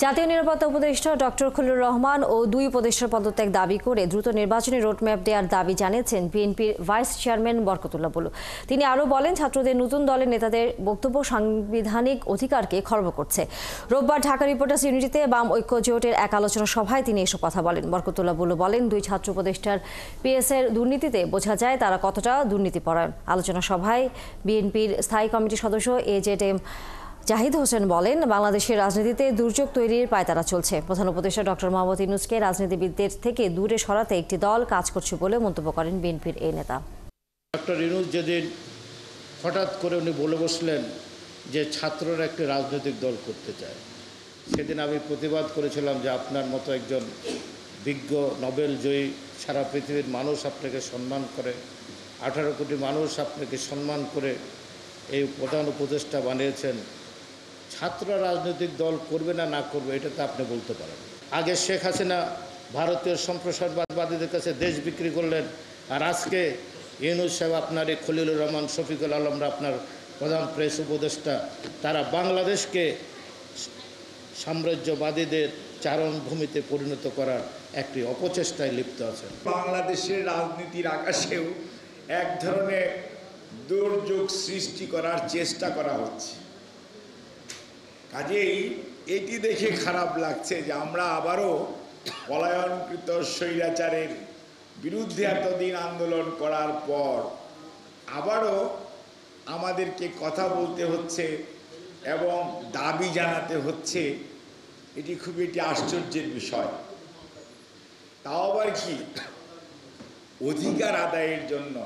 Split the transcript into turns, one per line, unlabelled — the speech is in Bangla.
জাতীয় নিরাপত্তা উপদেষ্টা ডক্টর খলিলুর রহমান ও দুই উপদেষ্টার পদত্যাগ দাবি করে দ্রুত নির্বাচনী রোডম্যাপ দেওয়ার দাবি জানিয়েছেন বিএনপির ভাইস চেয়ারম্যান বরকতুল্লাহ বুলু। তিনি আরও বলেন, ছাত্রদের নতুন দলের নেতাদের বক্তব্য সাংবিধানিক অধিকারকে খর্ব করছে। রোববার ঢাকা রিপোর্টার্স ইউনিটিতে বাম ঐক্য জোটের এক আলোচনা সভায় তিনি এসব কথা বলেন। বরকতুল্লাহ বুলু বলেন, দুই ছাত্র উপদেষ্টার পিএসের দুর্নীতিতে বোঝা যায় তারা কতটা দুর্নীতিপরায়ণ। আলোচনা সভায় বিএনপির স্থায়ী কমিটির সদস্য এজেড-এম জাহিদ হোসেন বলেন, বাংলাদেশের রাজনীতিতে দুর্যোগ তৈরির পায়তারা চলছে। প্রধান উপদেষ্টা ডক্টর মোহাম্মদ ইউনূসকে রাজনীতিবিদদের থেকে দূরে সরাতে একটি দল কাজ করছে বলে মন্তব্য করেন বিএনপির এই নেতা।
ডক্টর ইউনূস যেদিন হঠাৎ করে উনি বলে বসলেন যে ছাত্ররা একটি রাজনৈতিক দল করতে চায়, সেদিন আমি প্রতিবাদ করেছিলাম যে আপনার মতো একজন বিজ্ঞ নোবেল জয়ী, সারা পৃথিবীর মানুষ আপনাকে সম্মান করে, 18 কোটি মানুষ আপনাকে সম্মান করে এই প্রধান উপদেষ্টা বানিয়েছেন। ছাত্ররা রাজনৈতিক দল করবে না না করবে এটা তো আপনি বলতে পারেন। আগে শেখ হাসিনা ভারতীয় সম্প্রসারবাদীদের কাছে দেশ বিক্রি করলেন, আর আজকে ইউনূস সাহেব, আপনার এই খলিলুর রহমান, শফিকুল আলমরা আপনার প্রধান প্রেস উপদেষ্টা, তারা বাংলাদেশকে সাম্রাজ্যবাদীদের চারণভূমিতে পরিণত করার একটি অপচেষ্টায় লিপ্ত আছেন।
বাংলাদেশের রাজনীতির আকাশেও এক ধরনের দুর্যোগ সৃষ্টি করার চেষ্টা করা হচ্ছে। কাজেই এটি দেখে খারাপ লাগছে যে আমরা আবারও পলায়নকৃত স্বৈরাচারের বিরুদ্ধে এতদিন আন্দোলন করার পর আবারও আমাদেরকে কথা বলতে হচ্ছে এবং দাবি জানাতে হচ্ছে। এটি খুবই একটি আশ্চর্যের বিষয়। তাও আবার কি অধিকার আদায়ের জন্য